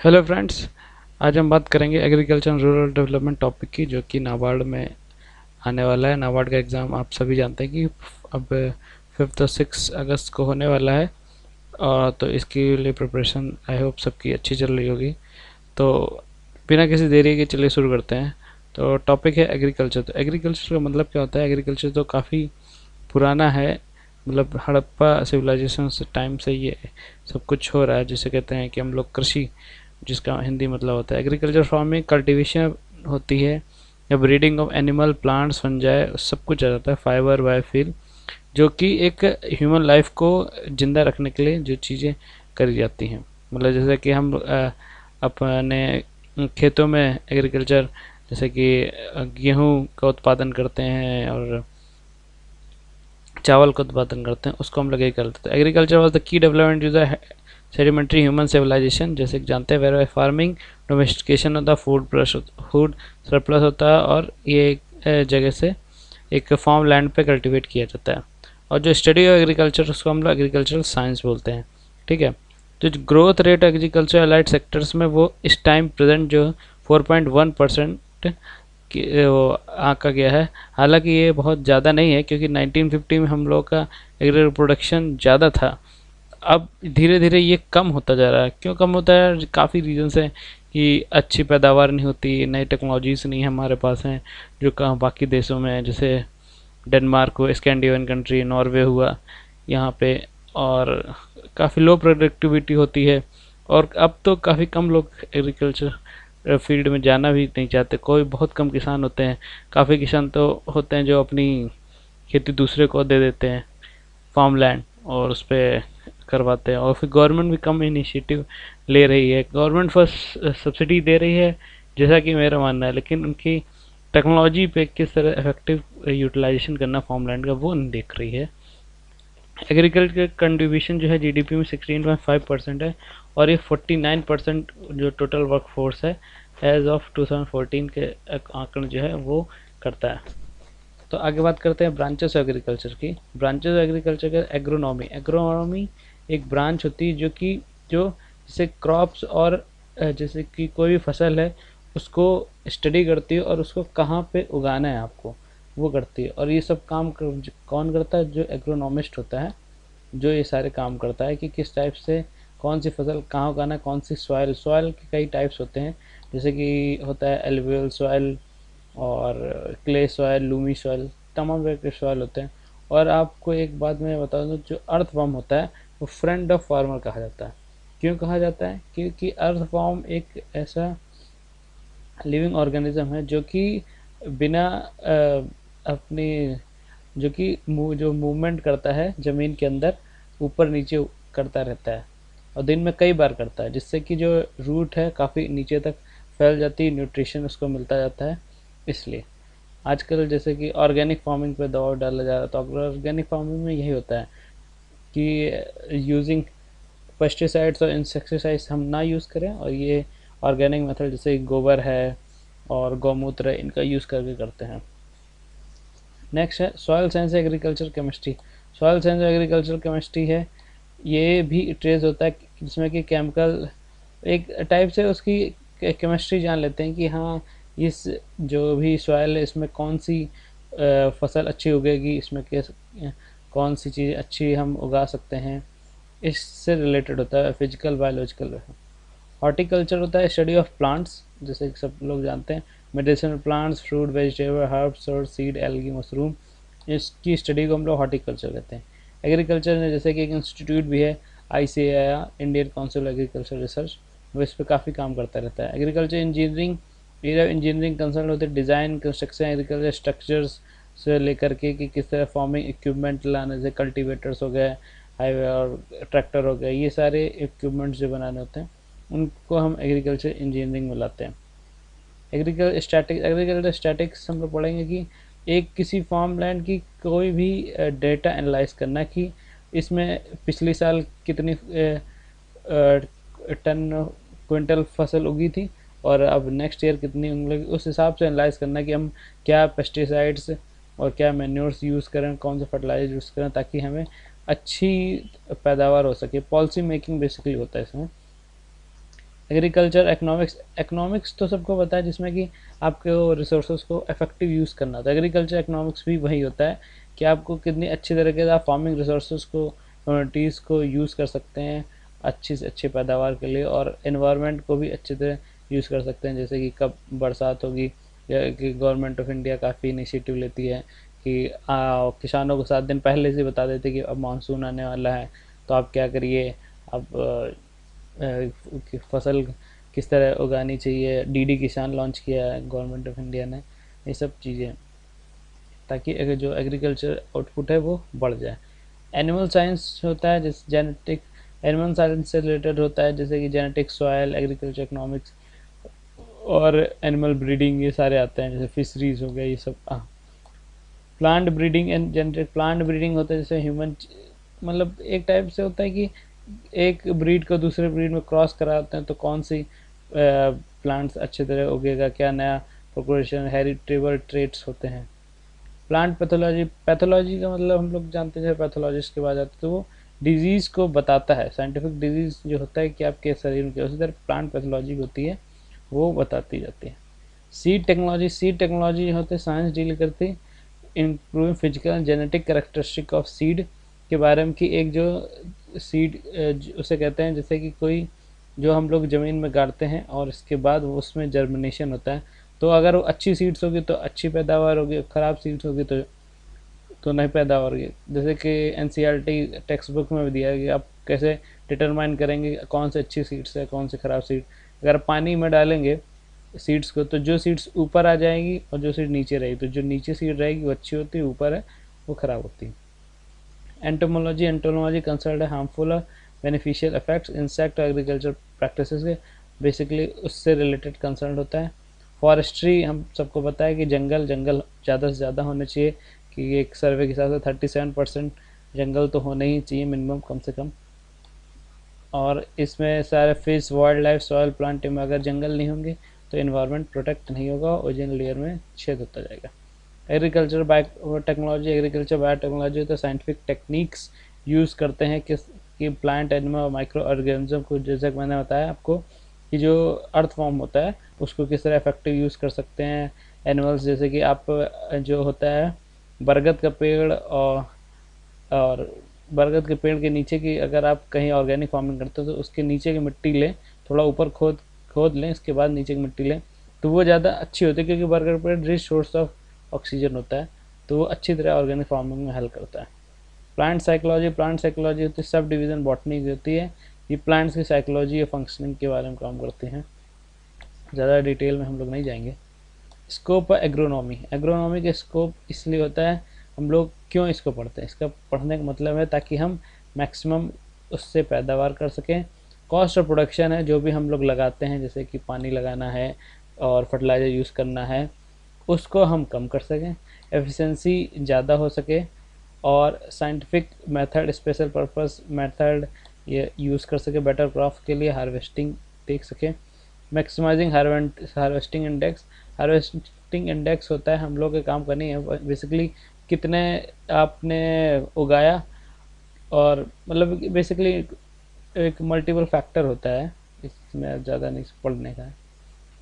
Hello friends. आज हम बात करेंगे agriculture and rural development topic की, जो कि नाबार्ड में आने वाला है। नाबार्ड का एग्ज़ाम आप सभी जानते हैं कि अब 5 और 6 अगस्त को होने वाला है। और तो इसके लिए प्रिपरेशन आई होप सबकी अच्छी चल रही होगी। तो बिना किसी देरी के चलिए शुरू करते हैं। तो टॉपिक है एग्रीकल्चर। तो एग्रीकल्चर का मतलब क्या होता है? एग्रीकल्चर तो काफ़ी पुराना है, मतलब हड़प्पा सिविलाइजेशन से टाइम से ये सब कुछ हो रहा है, जिसे कहते हैं कि हम लोग कृषि, जिसका हिंदी मतलब होता है एग्रीकल्चर। फार्मिंग कल्टीवेशन होती है या breeding of animal plants fungi सब कुछ आ जाता है। फाइबर बायोफिल, जो कि एक ह्यूमन लाइफ को ज़िंदा रखने के लिए जो चीज़ें करी जाती हैं, मतलब जैसे कि हम अपने खेतों में एग्रीकल्चर, जैसे कि गेहूं का उत्पादन करते हैं और चावल का उत्पादन करते हैं, उसको हम लोग यही करते थे। Agriculture was the key development to the sedimentary human civilization, जैसे कि जानते हैं वेर फार्मिंग डोमेस्टिकेशन होता है, फूड सरप्लस होता है, और ये एक जगह से एक फार्म लैंड पे कल्टीवेट किया जाता है। और जो स्टडी ऑफ एग्रीकल्चर, उसको हम लोग एग्रीकल्चरल साइंस बोलते हैं। ठीक है। तो growth rate agriculture allied sectors में वो इस टाइम प्रेजेंट जो 4.1% कि वो आंका गया है। हालांकि ये बहुत ज़्यादा नहीं है, क्योंकि 1950 में हम लोग का एग्री प्रोडक्शन ज़्यादा था। अब धीरे धीरे ये कम होता जा रहा है। क्यों कम होता है? काफ़ी रीजंस है कि अच्छी पैदावार नहीं होती, नई टेक्नोलॉजीज नहीं हमारे पास हैं जो कहाँ बाकी देशों में है, जैसे डेनमार्क हुआ, स्कैंडिनेवियन कंट्री, नॉर्वे हुआ यहाँ पे। और काफ़ी लो प्रोडक्टिविटी होती है। और अब तो काफ़ी कम लोग एग्रीकल्चर फील्ड में जाना भी नहीं चाहते, कोई बहुत कम किसान होते हैं। काफ़ी किसान तो होते हैं जो अपनी खेती दूसरे को दे देते हैं, फार्म लैंड, और उस पर करवाते हैं। और फिर गवर्नमेंट भी कम इनिशिएटिव ले रही है। गवर्नमेंट फर्स्ट सब्सिडी दे रही है, जैसा कि मेरा मानना है, लेकिन उनकी टेक्नोलॉजी पे किस तरह इफेक्टिव यूटिलाइजेशन करना फार्म लैंड का, वो नहीं देख रही है। एग्रीकल्चर का कंट्रीब्यूशन जो है जीडीपी में 16.5% है, और ये 49% जो टोटल वर्क फोर्स है एज ऑफ 2014 के आंकड़े जो है वो करता है। तो आगे बात करते हैं ब्रांचेस ऑफ एग्रीकल्चर की। ब्रांचेस ऑफ एग्रीकल्चर का एग्रोनॉमी। एग्रोनॉमी एक ब्रांच होती है जो जैसे क्रॉप्स और जैसे कि कोई भी फसल है उसको स्टडी करती है, और उसको कहाँ पे उगाना है आपको, वो करती है। और ये सब काम कौन करता है? जो एग्रोनॉमिस्ट होता है, जो ये सारे काम करता है कि किस टाइप से कौन सी फसल कहाँ उगाना है, कौन सी सॉइल। सॉइल के कई टाइप्स होते हैं, जैसे कि होता है एलुवियल सॉइल और क्ले सॉइल, लूमी सॉइल, तमाम तरह के सॉइल होते हैं। और आपको एक बात मैं बता दूं, जो अर्थवर्म होता है वो फ्रेंड ऑफ फार्मर कहा जाता है। क्यों कहा जाता है? क्योंकि अर्थवर्म एक ऐसा लिविंग ऑर्गेनिज्म है जो कि बिना अपनी जो मूवमेंट करता है ज़मीन के अंदर, ऊपर नीचे करता रहता है, और दिन में कई बार करता है, जिससे कि जो रूट है काफ़ी नीचे तक फैल जाती है, न्यूट्रिशन उसको मिलता जाता है। इसलिए आजकल जैसे कि ऑर्गेनिक फार्मिंग पे दबाव डाला जा रहा है, तो ऑर्गेनिक फार्मिंग में यही होता है कि यूजिंग पेस्टिसाइड्स और इंसेक्टिसाइड्स हम ना यूज़ करें, और ये ऑर्गेनिक मेथड जैसे गोबर है और गौमूत्र है, इनका यूज़ करके करते हैं। नेक्स्ट है soil science agriculture chemistry. Soil science agriculture chemistry है, ये भी ट्रेस होता है, जिसमें कि केमिकल एक टाइप से उसकी केमिस्ट्री जान लेते हैं कि हाँ, इस जो भी सॉयल है इसमें कौन सी फसल अच्छी उगेगी, इसमें कौन सी चीज़ अच्छी हम उगा सकते हैं, इससे रिलेटेड होता है फिजिकल बायोलॉजिकल। हॉर्टिकल्चर होता है स्टडी ऑफ प्लांट्स, जैसे कि सब लोग जानते हैं, medicinal plants, fruit, vegetable, herbs और सीड, एल्गी, मशरूम, इसकी स्टडी को हम लोग हॉर्टिकल्चर कहते हैं। एग्रीकल्चर में जैसे कि एक इंस्टीट्यूट भी है, ICAR, Indian council agriculture research, वो इस पर काफ़ी काम करता रहता है। Agriculture engineering, area engineering concern होते हैं डिज़ाइन कंस्ट्रक्शन एग्रीकल्चर स्ट्रक्चर्स से लेकर के कि किस तरह फार्मिंग इक्विपमेंट लाने, जैसे कल्टीवेटर्स हो गए, हाईवे और ट्रैक्टर हो गए, ये सारे इक्विपमेंट्स जो बनाने होते हैं उनको हम एग्रीकल्चर इंजीनियरिंग में लाते हैं। एग्रीकल्चर स्टैटिक्स हम लोग पढ़ेंगे कि एक किसी फार्म लैंड की कोई भी डेटा एनालाइज करना कि इसमें पिछले साल कितनी टन क्विंटल फसल उगी थी, और अब नेक्स्ट ईयर कितनी उंगली, उस हिसाब से एनालाइज करना कि हम क्या पेस्टिसाइड्स और क्या मैन्योर्स यूज़ करें, कौन से फर्टिलाइजर यूज़ करें, ताकि हमें अच्छी पैदावार हो सके। पॉलिसी मेकिंग बेसिकली होता है इसमें। एग्रीकल्चर इकोनॉमिक्स तो सबको पता है, जिसमें कि आपको रिसोर्सेज को इफेक्टिव यूज़ करना होता है। एग्रीकल्चर इकोनॉमिक्स भी वही होता है कि आपको कितनी अच्छी तरीके से आप फार्मिंग रिसोर्सेज को, कम्युनिटीज़ को यूज़ कर सकते हैं अच्छी से अच्छी पैदावार के लिए, और एनवायरनमेंट को भी अच्छी तरह यूज़ कर सकते हैं। जैसे कि कब बरसात होगी, या कि गवर्नमेंट ऑफ इंडिया काफ़ी इनिशिएटिव लेती है कि किसानों को 7 दिन पहले से बता देते कि अब मानसून आने वाला है, तो आप क्या करिए, अब फसल किस तरह उगानी चाहिए। डीडी किसान लॉन्च किया है गवर्नमेंट ऑफ इंडिया ने, ये सब चीज़ें, ताकि जो एग्रीकल्चर आउटपुट है वो बढ़ जाए। एनिमल साइंस होता है, जैसे जेनेटिक, एनिमल साइंस से रिलेटेड होता है, जैसे कि जेनेटिक, सॉयल, एग्रीकल्चर इकोनॉमिक्स और एनिमल ब्रीडिंग, ये सारे आते हैं। जैसे फिशरीज हो गया, ये सब। Plant breeding and genetic, plant breeding होता है जैसे ह्यूमन, मतलब एक टाइप से होता है कि एक ब्रीड को दूसरे ब्रीड में क्रॉस कराते हैं, तो कौन सी प्लांट्स अच्छी तरह उगेगा, क्या नया प्रोपोगेशन, हेरिटेबल ट्रेट्स होते हैं। प्लांट पैथोलॉजी, पैथोलॉजी का मतलब हम लोग जानते हैं, पैथोलॉजिस्ट के बाद आते हैं तो वो डिजीज़ को बताता है, साइंटिफिक डिजीज़ जो होता है कि आपके शरीर में क्या, उसी तरह प्लांट पैथोलॉजी होती है, वो बताती जाती है। सीड टेक्नोलॉजी, सीड टेक्नोलॉजी होते हैं साइंस डील करती है improving physical and genetic characteristic of seed के बारे में, कि एक जो सीड उसे कहते हैं, जैसे कि कोई जो हम लोग ज़मीन में गाड़ते हैं और इसके बाद वो उसमें जर्मिनेशन होता है, तो अगर वो अच्छी सीड्स होगी तो अच्छी पैदावार होगी, ख़राब सीड्स होगी तो नहीं पैदावार होगी। जैसे कि एनसीईआरटी टेक्स्ट बुक में भी दिया है कि आप कैसे डिटरमाइन करेंगे कौन से अच्छी सीड्स है, कौन से ख़राब सीड। अगर पानी में डालेंगे सीड्स को, तो जो सीड्स ऊपर आ जाएगी और जो सीड नीचे रहेगी, तो जो नीचे सीड रहेगी वो अच्छी होती है, ऊपर है वो ख़राब होती है। एंटोमोलॉजी, एंटोमोलॉजी कंसर्न है हार्मफुल और बेनिफिशियल इफेक्ट्स इंसेक्ट और एग्रीकल्चर प्रैक्टिसेस के, बेसिकली उससे रिलेटेड कंसर्न होता है। फॉरेस्ट्री, हम सबको पता है कि जंगल ज़्यादा से ज़्यादा होने चाहिए, कि एक सर्वे के हिसाब से 37% जंगल तो होने ही चाहिए मिनिमम, कम से कम। और इसमें सारे fish, wild life, soil, plant में अगर जंगल नहीं होंगे तो इन्वायरमेंट प्रोटेक्ट नहीं होगा, ओजोन लेयर में छेद होता जाएगा। Agriculture bio technology, agriculture biotechnology तो साइंटिफिक टेक्निक्स यूज़ करते हैं कि प्लांट, एनिमल और माइक्रो ऑर्गेनिज्म को, जैसे मैंने बताया आपको कि जो अर्थ फॉर्म होता है उसको किस तरह इफेक्टिव यूज़ कर सकते हैं। एनिमल्स, जैसे कि आप जो होता है बरगद का पेड़, और बरगद के पेड़ के नीचे की अगर आप कहीं ऑर्गेनिक फार्मिंग करते हो तो उसके नीचे की मिट्टी लें, थोड़ा ऊपर खोद लें, इसके बाद नीचे की मिट्टी लें, तो वो ज़्यादा अच्छी होती है, क्योंकि बरगद पेड़ रिच सोर्स ऑफ ऑक्सीजन होता है, तो वो अच्छी तरह ऑर्गेनिक फार्मिंग में हेल्प करता है। प्लांट साइकोलॉजी होती है, सब डिवीज़न बॉटनी की होती है, ये प्लांट्स की साइकोलॉजी और फंक्शनिंग के बारे में काम करते हैं। ज़्यादा डिटेल में हम लोग नहीं जाएंगे। स्कोप है एग्रोनॉमी, एग्रोनॉमी का स्कोप इसलिए होता है, हम लोग क्यों इसको पढ़ते हैं, इसका पढ़ने का मतलब है ताकि हम मैक्सिमम उससे पैदावार कर सकें। कॉस्ट ऑफ प्रोडक्शन है, जो भी हम लोग लगाते हैं, जैसे कि पानी लगाना है और फर्टिलाइज़र यूज़ करना है, उसको हम कम कर सकें, एफिशिएंसी ज़्यादा हो सके, और scientific method, special purpose method ये यूज़ कर सके, बेटर क्रॉप के लिए हार्वेस्टिंग देख सकें। Maximising harvesting index, harvesting index होता है हम लोग के काम करनी है, बेसिकली कितने आपने उगाया, और मतलब बेसिकली एक मल्टीपल फैक्टर होता है, इसमें ज़्यादा नहीं पढ़ने का है।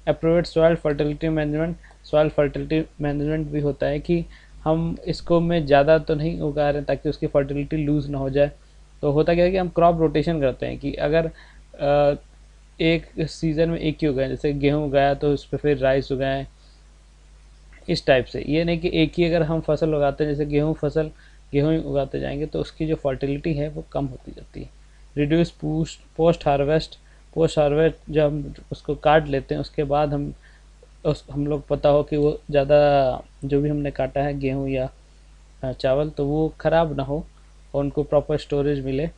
अप्रोवेट soil fertility management, soil fertility management भी होता है कि हम इसको में ज़्यादा तो नहीं उगा रहे ताकि उसकी फर्टिलिटी लूज़ ना हो जाए। तो होता क्या है कि हम क्रॉप रोटेशन करते हैं, कि अगर एक सीज़न में एक ही उगाएं, जैसे गेहूँ उगाया तो उस पर फिर राइस उगाएं, इस टाइप से। ये नहीं कि एक ही अगर हम फसल उगाते हैं, जैसे गेहूँ ही उगाते जाएंगे तो उसकी जो फर्टिलिटी है वो कम होती जाती है। रिड्यूस पोस्ट हार्वेस्ट, जब हम उसको काट लेते हैं उसके बाद हम लोग पता हो कि वो ज़्यादा जो भी हमने काटा है गेहूँ या चावल, तो वो ख़राब ना हो और उनको प्रॉपर स्टोरेज मिले।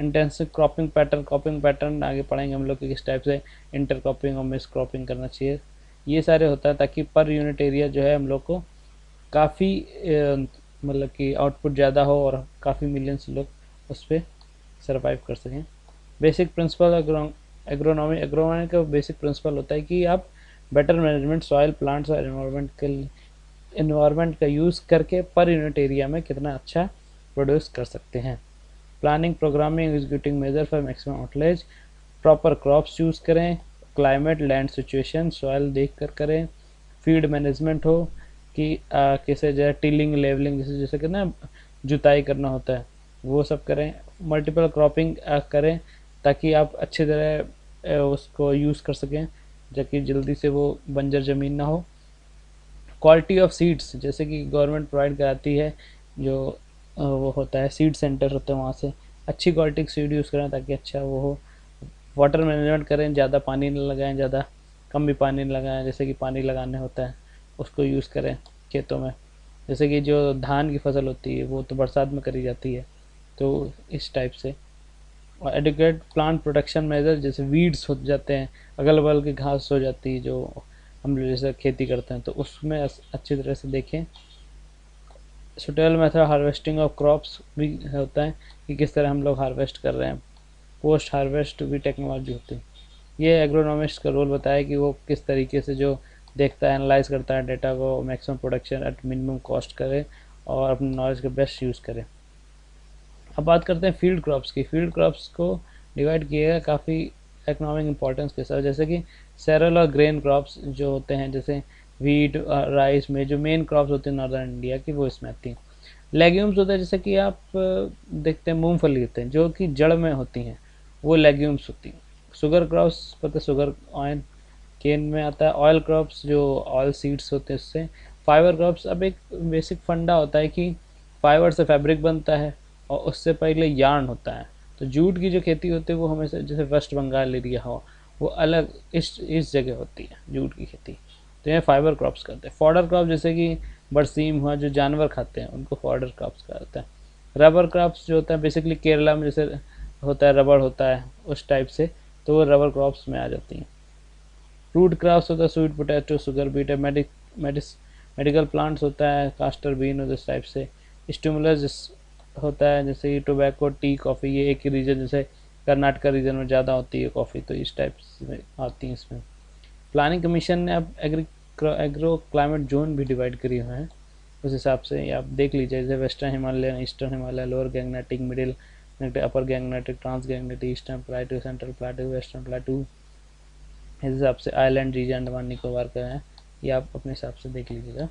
इंटेंसिव क्रॉपिंग पैटर्न आगे पढ़ेंगे हम लोग कि किस टाइप से इंटर क्रॉपिंग और मिस क्रॉपिंग करना चाहिए। ये सारे होता है ताकि पर यूनिट एरिया जो है हम लोग को काफ़ी मतलब कि आउटपुट ज़्यादा हो और काफ़ी मिलियंस लोग उस पर सर्वाइव कर सकें। बेसिक प्रिंसिपल एग्रोनॉमी का बेसिक प्रिंसिपल होता है कि आप बेटर मैनेजमेंट सॉइल, प्लांट्स और एनवायरनमेंट का यूज़ करके पर यूनिट एरिया में कितना अच्छा प्रोड्यूस कर सकते हैं। Planning, programming, executing major for maximum outlays, proper crops use करें क्लाइमेट, लैंड सिचुएशन, सॉइल देख कर करें। फील्ड मैनेजमेंट हो कि कैसे जो है टिलिंग, लेवलिंग, जैसे जैसे कि ना जुताई करना होता है वो सब करें। मल्टीपल क्रॉपिंग करें ताकि आप अच्छी तरह उसको यूज़ कर सकें, ताकि जल्दी से वो बंजर ज़मीन ना हो। क्वालिटी ऑफ सीड्स, जैसे कि गवर्नमेंट प्रोवाइड कराती है जो वो होता है सीड सेंटर होते हैं, वहाँ से अच्छी क्वालिटी की सीड यूज़ करें ताकि अच्छा वो हो। वाटर मैनेजमेंट करें, ज़्यादा पानी न लगाएं, ज़्यादा कम भी पानी न लगाएं, जैसे कि पानी लगाने होता है उसको यूज़ करें खेतों में। जैसे कि जो धान की फसल होती है वो तो बरसात में करी जाती है, तो इस टाइप से। और एडुकेट प्लांट प्रोटेक्शन मेजर, जैसे वीड्स हो जाते हैं, अगल बगल की घास हो जाती है जो हम लोग जैसे खेती करते हैं, तो उसमें अच्छी तरह से देखें। Suitable method harvesting of crops भी होता है कि किस तरह हम लोग हार्वेस्ट कर रहे हैं। पोस्ट हार्वेस्ट भी टेक्नोलॉजी होती है। ये एग्रोनॉमिस्ट का रोल बताया कि वो किस तरीके से जो देखता है, एनालाइज करता है डेटा को, maximum production at minimum cost करे और अपने नॉलेज का बेस्ट यूज़ करे। अब बात करते हैं फील्ड क्रॉप्स की। फील्ड क्रॉप्स को डिवाइड किया गया काफ़ी इकोनॉमिक इंपॉर्टेंस के साथ, जैसे कि सेरल और ग्रेन क्रॉप्स जो होते हैं, जैसे वीट, राइस में जो मेन क्रॉप्स होते हैं नॉर्दर्न इंडिया की, वो इसमें आती हैं। लेग्यूम्स होते हैं, जैसे कि आप देखते हैं मूंगफली होते हैं जो कि जड़ में होती हैं, वो लेग्यूम्स होती हैं। शुगर क्रॉप्स पता है, शुगर ऑयल केन में आता है। ऑयल क्रॉप्स जो ऑयल सीड्स होते हैं उससे। फाइबर क्रॉप्स, अब एक बेसिक फंडा होता है कि फाइबर से फैब्रिक बनता है और उससे पहले यार्न होता है। तो जूट की जो खेती होती है वो हमेशा जैसे वेस्ट बंगाल एरिया हो, वो अलग इस जगह होती है जूट की खेती, तो ये फाइबर क्रॉप्स करते हैं। फॉडर क्रॉप, जैसे कि बरसीम हुआ जो जानवर खाते हैं उनको फॉडर क्रॉप्स कहते हैं। रबर क्रॉप्स जो होता है बेसिकली केरला में जैसे होता है, रबड़ होता है उस टाइप से, तो वो रबर क्रॉप्स में आ जाती हैं। फ्रूट क्रॉप्स होता है स्वीट पोटैटो, शुगर बीट है। मेडिकल प्लांट्स होता है कास्टर बीन और इस टाइप से। स्टिमुलस होता है जैसे कि टोबैको, टी, कॉफ़ी, ये एक ही रीजन, जैसे कर्नाटका रीजन में ज़्यादा होती है कॉफ़ी, तो इस टाइप में आती हैं इसमें। प्लानिंग कमीशन ने अब एग्रो क्लाइमेट जोन भी डिवाइड करी हुए हैं, उस हिसाब से आप देख लीजिए, जैसे western Himalaya, eastern Himalaya, lower Gangetic, middle Gangetic, upper Gangetic, trans Gangetic, eastern plateau, central plateau, western plateau, इस हिसाब से। आइलैंड रीजन, अंडमान निकोबार का है, ये आप अपने हिसाब से देख लीजिएगा।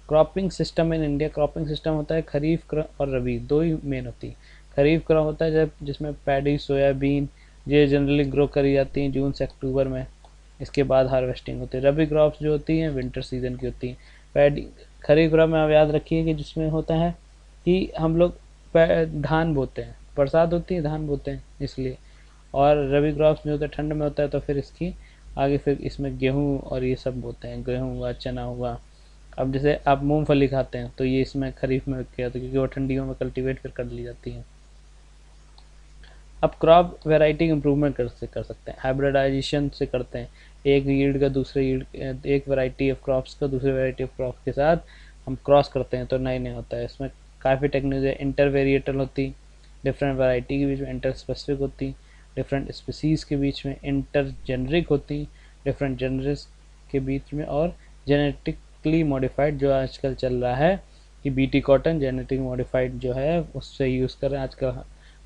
Cropping system in India, cropping system होता है खरीफ और रबी, दो ही मेन होती है। खरीफ क्रॉप होता है जब जिसमें पैडी, सोयाबीन, ये जनरली ग्रो करी जाती हैं जून से अक्टूबर में, इसके बाद हार्वेस्टिंग होती है। रबी क्रॉप्स जो होती हैं विंटर सीजन की होती हैं। पैडी, खरीफ क्रॉप में आप याद रखिए कि जिसमें होता है कि हम लोग धान बोते हैं, बरसात होती है धान बोते हैं इसलिए। और रबी क्रॉप्स में होता है ठंड में होता है, तो फिर इसकी आगे फिर इसमें गेहूँ और ये सब बोते हैं, गेहूँ हुआ, चना हुआ। अब जैसे आप मूंगफली खाते हैं तो ये इसमें खरीफ में किया था क्योंकि वो ठंडियों में कल्टीवेट फिर कर ली जाती है। अब क्रॉप वैरायटी इम्प्रूवमेंट कर सकते हैं, हाइब्रिडाइजेशन से करते हैं। एक यील्ड का दूसरे यील्ड, एक वैरायटी ऑफ क्रॉप्स का दूसरे वैरायटी ऑफ क्रॉप के साथ हम क्रॉस करते हैं तो नए नए होता है। इसमें काफ़ी टेक्निक, इंटर वेरिएटल होती, डिफरेंट वैरायटी के बीच में इंटर स्पेसिफिक होती, डिफरेंट स्पीसीज़ के बीच में इंटर जेनरिक होती, डिफरेंट जनरस के बीच में, और जेनेटिकली मॉडिफाइड जो आजकल चल रहा है कि बीटी कॉटन जेनेटिक मॉडिफाइड जो है उससे यूज़ करें, आजकल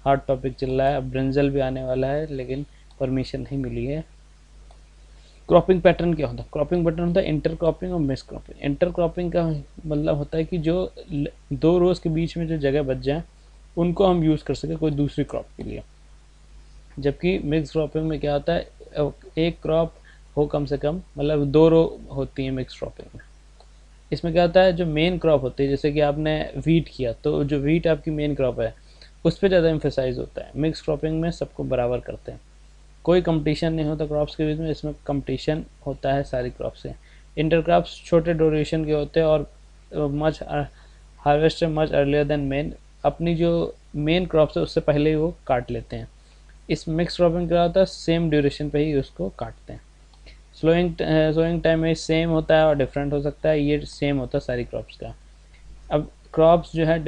हार्ड टॉपिक चल रहा है। अब ब्रिंजल भी आने वाला है लेकिन परमिशन नहीं मिली है। क्रॉपिंग पैटर्न क्या होता है? क्रॉपिंग पैटर्न होता है इंटर क्रॉपिंग और मिस क्रॉपिंग। इंटर क्रॉपिंग का मतलब होता है कि जो दो रोज के बीच में जो जगह बच जाए उनको हम यूज़ कर सकें कोई दूसरी क्रॉप के लिए। जबकि मिक्स क्रॉपिंग में क्या होता है, एक क्रॉप हो कम से कम, मतलब दो रो होती है मिक्स क्रॉपिंग में। इसमें क्या होता है, जो मेन क्रॉप होती है, जैसे कि आपने वीट किया तो जो वीट आपकी मेन क्रॉप है उस पर ज़्यादा एम्फेसाइज होता है। मिक्स क्रॉपिंग में सबको बराबर करते हैं, कोई कंपटीशन नहीं होता क्रॉप्स के बीच में, इसमें कंपटीशन होता है सारी क्रॉप से। इंटर क्रॉप्स छोटे ड्यूरेशन के होते हैं और much harvest much earlier than main, अपनी जो मेन क्रॉप्स है उससे पहले ही वो काट लेते हैं। इस मिक्स क्रॉपिंग क्या होता है, सेम ड्यूरेशन पे ही उसको काटते हैं। सोइंग टाइम में सेम होता है और डिफरेंट हो सकता है, ये सेम होता है सारी क्रॉप्स का। अब क्रॉप्स जो है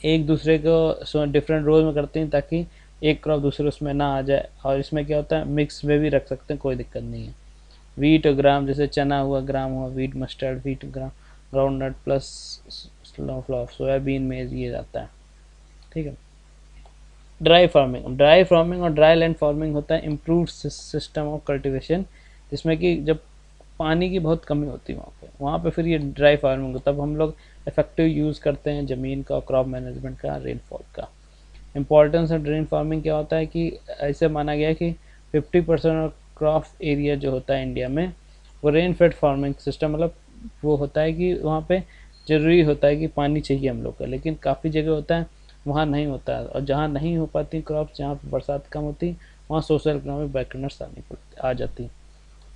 एक दूसरे को डिफरेंट रोज में करते हैं ताकि एक क्रॉप दूसरे उसमें ना आ जाए, और इसमें क्या होता है मिक्स में भी रख सकते हैं, कोई दिक्कत नहीं है। वीट और ग्राम, जैसे चना हुआ, ग्राम हुआ, वीट, मस्टर्ड, वीट, ग्राम, ग्राउंड नट प्लस फ्लॉफ, सोयाबीन, मेज, ये जाता है। ठीक है। ड्राई फार्मिंग और ड्राई लैंड फार्मिंग होता है इम्प्रूव सिस्टम ऑफ कल्टिवेशन, जिसमें कि जब पानी की बहुत कमी होती है वहाँ पे फिर ये ड्राई फार्मिंग होता है, तब हम लोग इफेक्टिव यूज़ करते हैं ज़मीन का, क्रॉप मैनेजमेंट का, रेनफॉल का। इम्पॉर्टेंस ऑफ ड्रेन फार्मिंग क्या होता है कि ऐसे माना गया है कि 50% ऑफ क्रॉप एरिया जो होता है इंडिया में वो रेन फेड फार्मिंग सिस्टम, मतलब वो होता है कि वहाँ पे ज़रूरी होता है कि पानी चाहिए हम लोग का, लेकिन काफ़ी जगह होता है वहाँ नहीं होता है, और जहाँ नहीं हो पाती क्रॉप्स, जहाँ पर बरसात कम होती, वहाँ सोशल इकोनॉमिक बैकवर्ड्स आ जाती।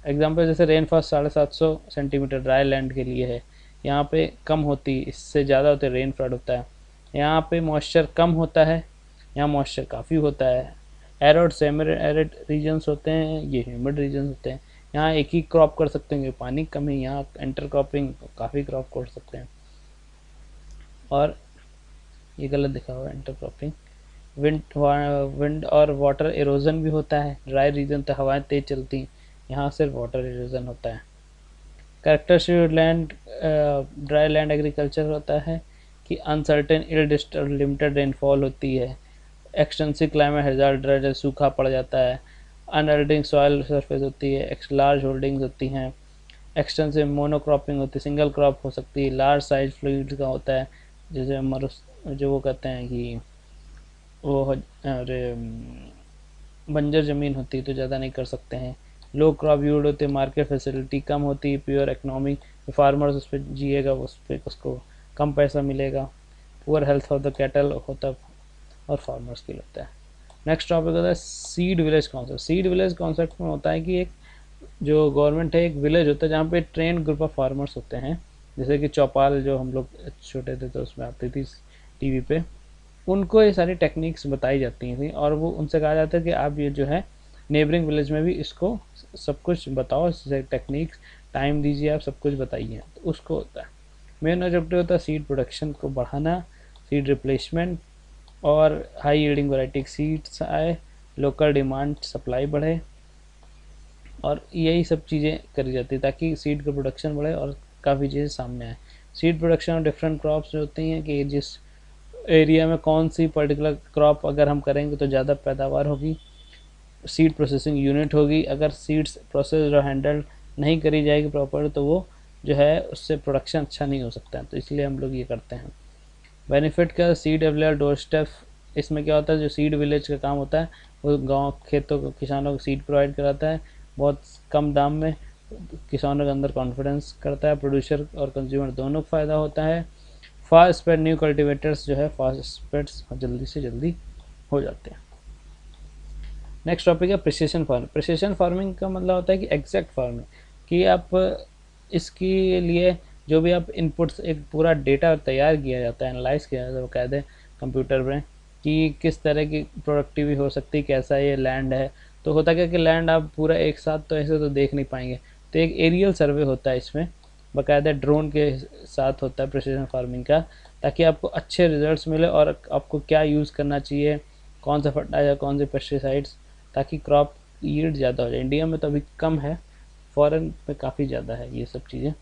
एग्जाम्पल जैसे रेनफॉल 750 सेंटीमीटर ड्राई लैंड के लिए है, यहाँ पे कम होती, इससे ज़्यादा होते रेन फ्लड होता है। यहाँ पे मॉइस्चर कम होता है, यहाँ मॉइस्चर काफ़ी होता है। एरिड सेमी एरिड रीजन्स होते हैं, ये ह्यूमिड रीजन्स होते हैं। यहाँ एक ही क्रॉप कर सकते हैं, पानी कम है, यहाँ इंटर क्रॉपिंग काफ़ी क्रॉप कर सकते हैं। और ये गलत दिखा हुआ है इंटर क्रॉपिंग। विंड और वाटर इरोजन भी होता है, ड्राई रीजन तो हवाएं तेज चलती, यहाँ सिर्फ वाटर इरोजन होता है। Characteristic land dry land agriculture होता है कि अनसर्टेन इल डिस्टर्ब लिमिटेड रेनफॉल होती है, एक्सटेंसिव क्लाइमेट हैजार्ड ड्राई सूखा पड़ जाता है, अनएल्डिंग सॉइल सरफेस होती है, लार्ज होल्डिंग्स होती हैं, एक्सटेंसिव मोनोक्रॉपिंग होती है, सिंगल क्रॉप हो सकती है, लार्ज साइज फ्लूइड का होता है, जैसे जो वो कहते हैं कि वो अरे बंजर ज़मीन होती है तो ज़्यादा नहीं कर सकते हैं। लो क्रॉप यूल्ड होते, मार्केट फैसिलिटी कम होती, प्योर इकोनॉमी, फार्मर्स उस पर जिएगा, उस पर उसको कम पैसा मिलेगा। Poor health of the cattle होता और फार्मर्स के लिए होता है। नेक्स्ट टॉपिक होता है seed village concept. Seed village concept में होता है कि एक जो गवर्नमेंट है, एक विलेज होता है जहाँ पे ट्रेन ग्रुप ऑफ फार्मर्स होते हैं, जैसे कि चौपाल जो हम लोग छोटे थे तो उसमें आती थी टीवी पे, उनको ये सारी टेक्निक्स बताई जाती थी और वो उनसे कहा जाता है कि आप ये जो है नेबरिंग विलेज में भी इसको सब कुछ बताओ, टेक्निक्स टाइम दीजिए, आप सब कुछ बताइए, तो उसको होता है। मेन ऑब्जेक्टिव होता है सीड प्रोडक्शन को बढ़ाना, सीड रिप्लेसमेंट और हाई यील्डिंग वैरायटी सीड्स आए, लोकल डिमांड सप्लाई बढ़े, और यही सब चीज़ें करी जाती है ताकि सीड का प्रोडक्शन बढ़े और काफ़ी चीज़ें सामने आए। सीड प्रोडक्शन और डिफरेंट क्रॉप्स जो होती हैं कि जिस एरिया में कौन सी पर्टिकुलर क्रॉप अगर हम करेंगे तो ज़्यादा पैदावार होगी, सीड प्रोसेसिंग यूनिट होगी, अगर सीड्स प्रोसेस और हैंडल नहीं करी जाएगी प्रॉपर तो वो जो है उससे प्रोडक्शन अच्छा नहीं हो सकता है, तो इसलिए हम लोग ये करते हैं। बेनिफिट का सीड अवेलेबल डोर स्टेप, इसमें क्या होता है जो सीड विलेज का काम होता है वो गांव खेतों को किसानों को सीड प्रोवाइड कराता है बहुत कम दाम में, किसानों के अंदर कॉन्फिडेंस करता है, प्रोड्यूसर और कंज्यूमर दोनों को फ़ायदा होता है। फास्ट स्प्रेड न्यू कल्टिवेटर्स जो है फास्ट स्प्रेड्स जल्दी से जल्दी हो जाते हैं। नेक्स्ट टॉपिक है प्रिसिशन फार्मिंग। प्रिसिशन फार्मिंग का मतलब होता है कि एग्जैक्ट फार्मिंग, कि आप इसके लिए जो भी आप इनपुट्स, एक पूरा डेटा तैयार किया जाता है, एनालाइज किया जाता है बाकायदे कंप्यूटर में कि किस तरह की प्रोडक्टिविटी हो सकती है, कैसा ये लैंड है। तो होता क्या कि लैंड आप पूरा एक साथ तो ऐसे तो देख नहीं पाएंगे, तो एक एरियल सर्वे होता है इसमें, बाकायदा ड्रोन के साथ होता है प्रिसिशन फार्मिंग का, ताकि आपको अच्छे रिजल्ट्स मिले और आपको क्या यूज़ करना चाहिए, कौन सा फर्टाइजर, कौन से पेस्टिसाइड्स, ताकि क्रॉप यील्ड ज़्यादा हो जाए। इंडिया में तो अभी कम है, फॉरेन में काफ़ी ज़्यादा है ये सब चीज़ें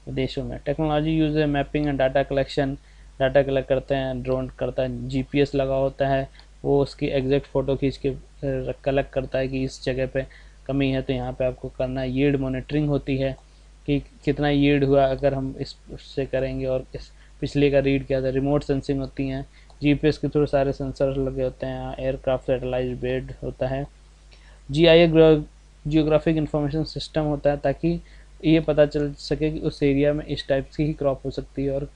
विदेशों में। टेक्नोलॉजी यूज़ है mapping and data collection, data collect करते हैं, ड्रोन करता है, जीपीएस लगा होता है, वो उसकी एग्जैक्ट फ़ोटो खींच के कलेक्ट करता है कि इस जगह पे कमी है तो यहाँ पे आपको करना है। यील्ड मॉनिटरिंग होती है कि कितना यील्ड हुआ अगर हम इससे करेंगे, और इस पिछले का रीड किया था। रिमोट सेंसिंग होती हैं, जीपीएस के थ्रू सारे सेंसर लगे होते हैं, एयरक्राफ्ट सैटेलाइट बेड होता है। जीआईएस जियोग्राफिक इंफॉर्मेशन सिस्टम होता है ताकि ये पता चल सके कि उस एरिया में इस टाइप की ही क्रॉप हो सकती है और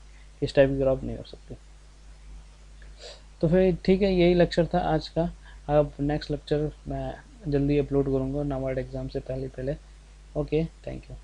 इस टाइप की क्रॉप नहीं हो सकती। तो फिर ठीक है, यही लेक्चर था आज का। अब नेक्स्ट लेक्चर मैं जल्दी अपलोड करूँगा नाबार्ड एग्ज़ाम से पहले। Okay, thank you.